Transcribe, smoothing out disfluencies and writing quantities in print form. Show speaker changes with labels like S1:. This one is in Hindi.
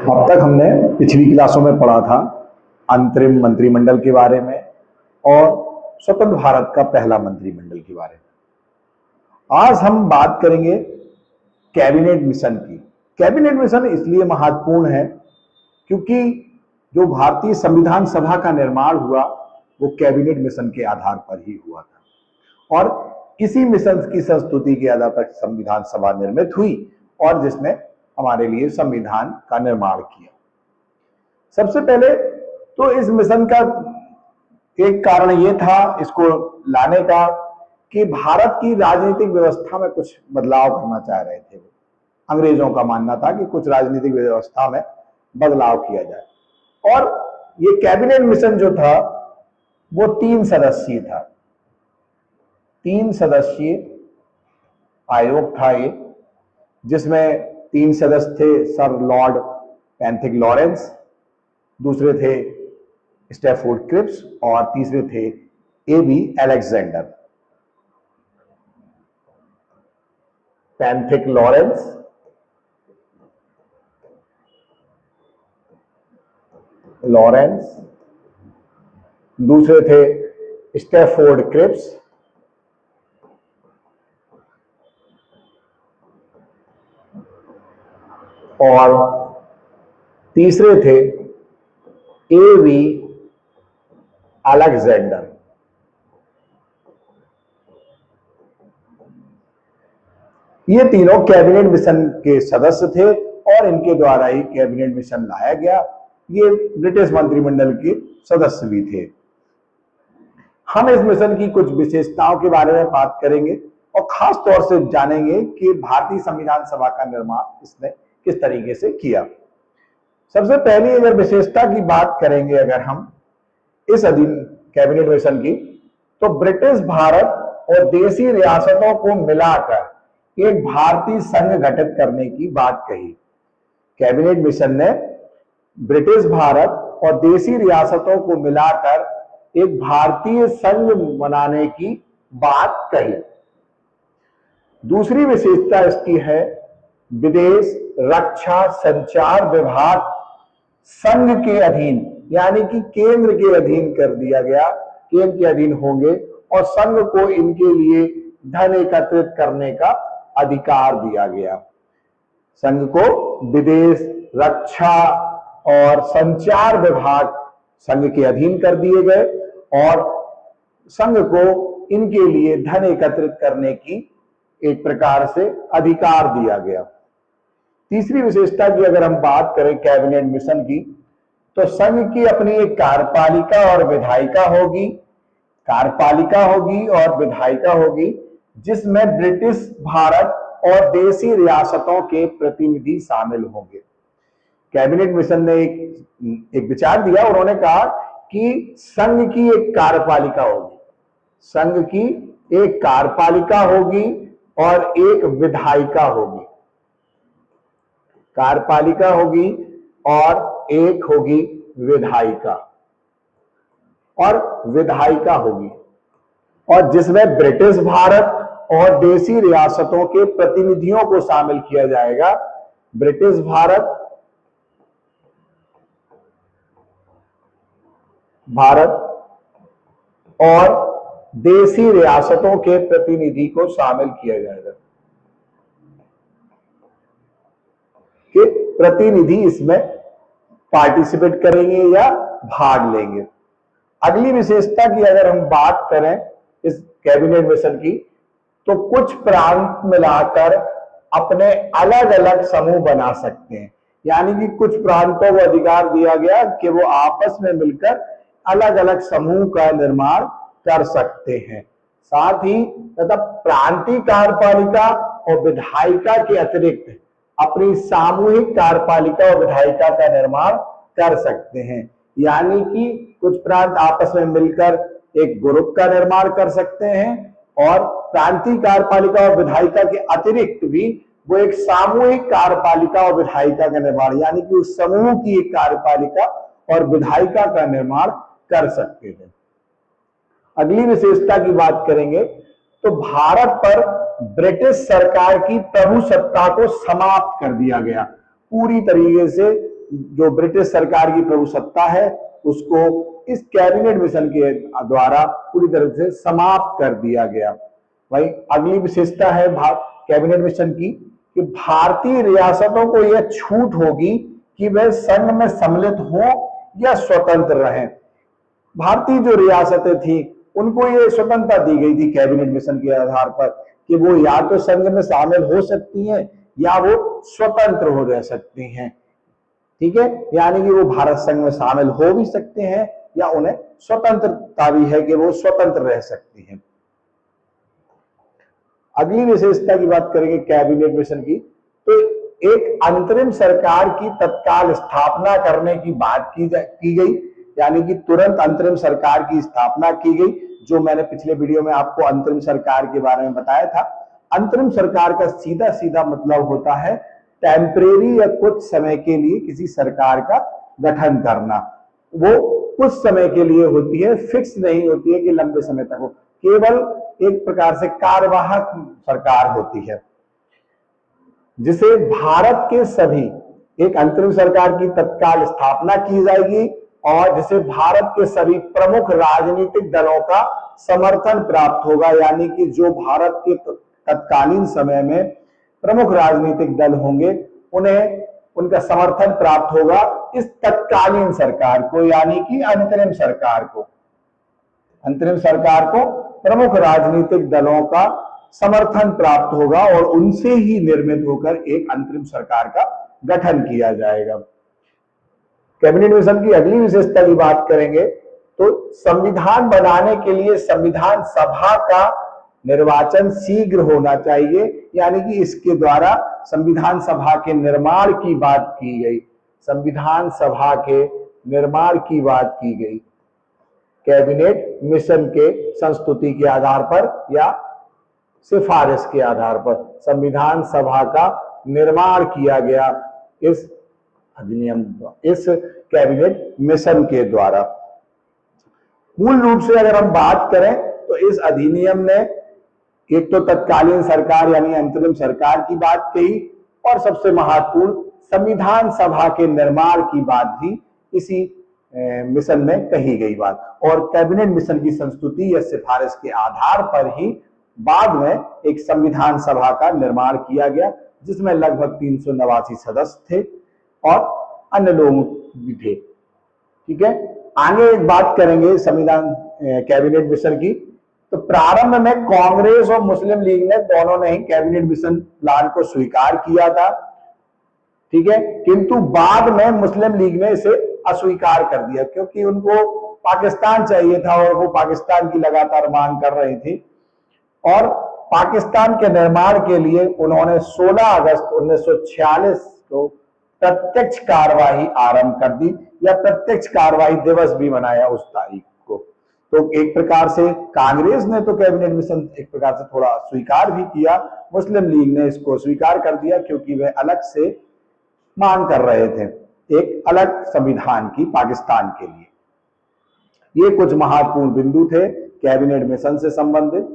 S1: अब तक हमने पिछली क्लासों में पढ़ा था अंतरिम मंत्रिमंडल के बारे में और स्वतंत्र भारत का पहला मंत्रिमंडल के बारे में। आज हम बात करेंगे कैबिनेट मिशन की। कैबिनेट मिशन इसलिए महत्वपूर्ण है क्योंकि जो भारतीय संविधान सभा का निर्माण हुआ वो कैबिनेट मिशन के आधार पर ही हुआ था और इसी मिशन की संस्तुति के आधार पर संविधान सभा निर्मित हुई और जिसने हमारे लिए संविधान का निर्माण किया। सबसे पहले तो इस मिशन का एक कारण ये था इसको लाने का कि भारत की राजनीतिक व्यवस्था में कुछ बदलाव करना चाह रहे थे। अंग्रेजों का मानना था कि कुछ राजनीतिक व्यवस्था में बदलाव किया जाए और ये कैबिनेट मिशन जो था वो 3 सदस्यीय था। 3 सदस्यीय आयोग था ये, जिसमें 3 सदस्य थे सर लॉर्ड पैंथिक लॉरेंस, दूसरे थे स्टैफोर्ड क्रिप्स और तीसरे थे एबी अलेक्जेंडर। पैंथिक लॉरेंस, दूसरे थे स्टैफोर्ड क्रिप्स और तीसरे थे एबी अलेक्जेंडर। ये तीनों कैबिनेट मिशन के सदस्य थे और इनके द्वारा ही कैबिनेट मिशन लाया गया। ये ब्रिटिश मंत्रिमंडल के सदस्य भी थे। हम इस मिशन की कुछ विशेषताओं के बारे में बात करेंगे और खास तौर से जानेंगे कि भारतीय संविधान सभा का निर्माण इसने किस तरीके से किया। सबसे पहली अगर विशेषता की बात करेंगे अगर हम इस अधीन कैबिनेट मिशन की, तो ब्रिटिश भारत और देशी रियासतों को मिलाकर एक भारतीय संघ गठित करने की बात कही। कैबिनेट मिशन ने ब्रिटिश भारत और देशी रियासतों को मिलाकर एक भारतीय संघ बनाने की बात कही। दूसरी विशेषता इसकी है विदेश, रक्षा, संचार विभाग संघ के अधीन यानी कि केंद्र के अधीन कर दिया गया, केंद्र के अधीन होंगे और संघ को इनके लिए धन एकत्रित करने का अधिकार दिया गया। संघ को विदेश, रक्षा और संचार विभाग संघ के अधीन कर दिए गए और संघ को इनके लिए धन एकत्रित करने की एक प्रकार से अधिकार दिया गया। तीसरी विशेषता की अगर हम बात करें कैबिनेट मिशन की, तो संघ की अपनी एक कार्यपालिका और विधायिका होगी। कार्यपालिका होगी और विधायिका होगी जिसमें ब्रिटिश भारत और देशी रियासतों के प्रतिनिधि शामिल होंगे। कैबिनेट मिशन ने एक विचार दिया। उन्होंने कहा कि संघ की एक कार्यपालिका होगी, संघ की एक कार्यपालिका होगी और एक विधायिका होगी। कार्यपालिका होगी और एक होगी विधायिका होगी और जिसमें ब्रिटिश भारत और देशी रियासतों के प्रतिनिधियों को शामिल किया जाएगा। ब्रिटिश भारत और देशी रियासतों के प्रतिनिधि को शामिल किया जाएगा कि प्रतिनिधि इसमें पार्टिसिपेट करेंगे या भाग लेंगे। अगली विशेषता की अगर हम बात करें इस कैबिनेट मिशन की, तो कुछ प्रांत मिलाकर अपने अलग अलग समूह बना सकते हैं, यानी कि कुछ प्रांतों को अधिकार दिया गया कि वो आपस में मिलकर अलग अलग समूह का निर्माण कर सकते हैं। साथ ही तथा प्रांतीय कार्यपालिका और विधायिका के अतिरिक्त अपनी सामूहिक कार्यपालिका और विधायिका का निर्माण कर सकते हैं, यानी कि कुछ प्रांत आपस में मिलकर एक ग्रुप का निर्माण कर सकते हैं और प्रांतीय कार्यपालिका और विधायिका के अतिरिक्त भी वो एक सामूहिक कार्यपालिका और विधायिका का निर्माण यानी कि उस समूह की एक कार्यपालिका और विधायिका का निर्माण कर सकते हैं। अगली विशेषता की बात करेंगे तो भारत पर ब्रिटिश सरकार की प्रभुसत्ता को समाप्त कर दिया गया, पूरी तरीके से जो ब्रिटिश सरकार की प्रभुसत्ता है उसको इस कैबिनेट मिशन के द्वारा पूरी तरह से समाप्त कर दिया गया। भाई अगली विशेषता है कैबिनेट मिशन की कि भारतीय रियासतों को यह छूट होगी कि वह संघ में सम्मिलित हो या स्वतंत्र रहें। भारतीय जो रियासतें थी उनको ये स्वतंत्रता दी गई थी कैबिनेट मिशन के आधार पर कि वो या तो संघ में शामिल हो सकती हैं या वो स्वतंत्र हो रह सकती हैं। ठीक है, यानी कि वो भारत संघ में शामिल हो भी सकते हैं या उन्हें स्वतंत्रता भी है कि वो स्वतंत्र रह सकती हैं। अगली विशेषता की बात करेंगे कैबिनेट मिशन की, तो एक अंतरिम सरकार की तत्काल स्थापना करने की बात की गई, यानी कि तुरंत अंतरिम सरकार की स्थापना की गई। जो मैंने पिछले वीडियो में आपको अंतरिम सरकार के बारे में बताया था। अंतरिम सरकार का सीधा सीधा मतलब होता है टेम्परेरी या कुछ समय के लिए किसी सरकार का गठन करना। वो कुछ समय के लिए होती है, फिक्स नहीं होती है कि लंबे समय तक हो, केवल एक प्रकार से कार्यवाहक सरकार होती है जिसे भारत के सभी, एक अंतरिम सरकार की तत्काल स्थापना की जाएगी और जिसे भारत के सभी प्रमुख राजनीतिक दलों का समर्थन प्राप्त होगा, यानी कि जो भारत के तत्कालीन समय में प्रमुख राजनीतिक दल होंगे उन्हें उनका समर्थन प्राप्त होगा इस तत्कालीन सरकार को, यानी कि अंतरिम सरकार को। अंतरिम सरकार को प्रमुख राजनीतिक दलों का समर्थन प्राप्त होगा और उनसे ही निर्मित होकर एक अंतरिम सरकार का गठन किया जाएगा। कैबिनेट मिशन की अगली विशेषता की बात करेंगे तो संविधान बनाने के लिए संविधान सभा का निर्वाचन शीघ्र होना चाहिए, यानी कि इसके द्वारा संविधान सभा के निर्माण की बात की गई। संविधान सभा के निर्माण की बात की गई कैबिनेट मिशन के संस्तुति के आधार पर या सिफारिश के आधार पर संविधान सभा का निर्माण किया गया इस अधिनियम, इस कैबिनेट मिशन के द्वारा। मूल रूप से अगर हम बात करें तो इस अधिनियम ने एक तो तत्कालीन सरकार यानी अंतरिम सरकार की बात कही और सबसे महत्वपूर्ण संविधान सभा के निर्माण की बात भी इसी मिशन में कही गई बात। और कैबिनेट मिशन की संस्तुति या सिफारिश के आधार पर ही बाद में एक संविधान सभा का निर्माण किया गया जिसमें लगभग 389 सदस्य थे और अन्य लोग भी थे। ठीक है, आगे एक बात करेंगे संविधान कैबिनेट मिशन की। तो प्रारंभ में कांग्रेस और मुस्लिम लीग ने दोनों ने ही कैबिनेट मिशन प्लान को स्वीकार किया था। ठीक है, किंतु बाद में मुस्लिम लीग ने इसे अस्वीकार कर दिया क्योंकि उनको पाकिस्तान चाहिए था और वो पाकिस्तान की लगातार मांग कर रही थी और पाकिस्तान के निर्माण के लिए उन्होंने 16 अगस्त 1946 को प्रत्यक्ष कार्यवाही आरंभ कर दी या प्रत्यक्ष कार्यवाही दिवस भी मनाया उस तारीख को। तो एक प्रकार से कांग्रेस ने तो कैबिनेट मिशन एक प्रकार से थोड़ा स्वीकार भी किया, मुस्लिम लीग ने इसको स्वीकार कर दिया क्योंकि वे अलग से मांग कर रहे थे एक अलग संविधान की पाकिस्तान के लिए। ये कुछ महत्वपूर्ण बिंदु थे कैबिनेट मिशन से संबंधित।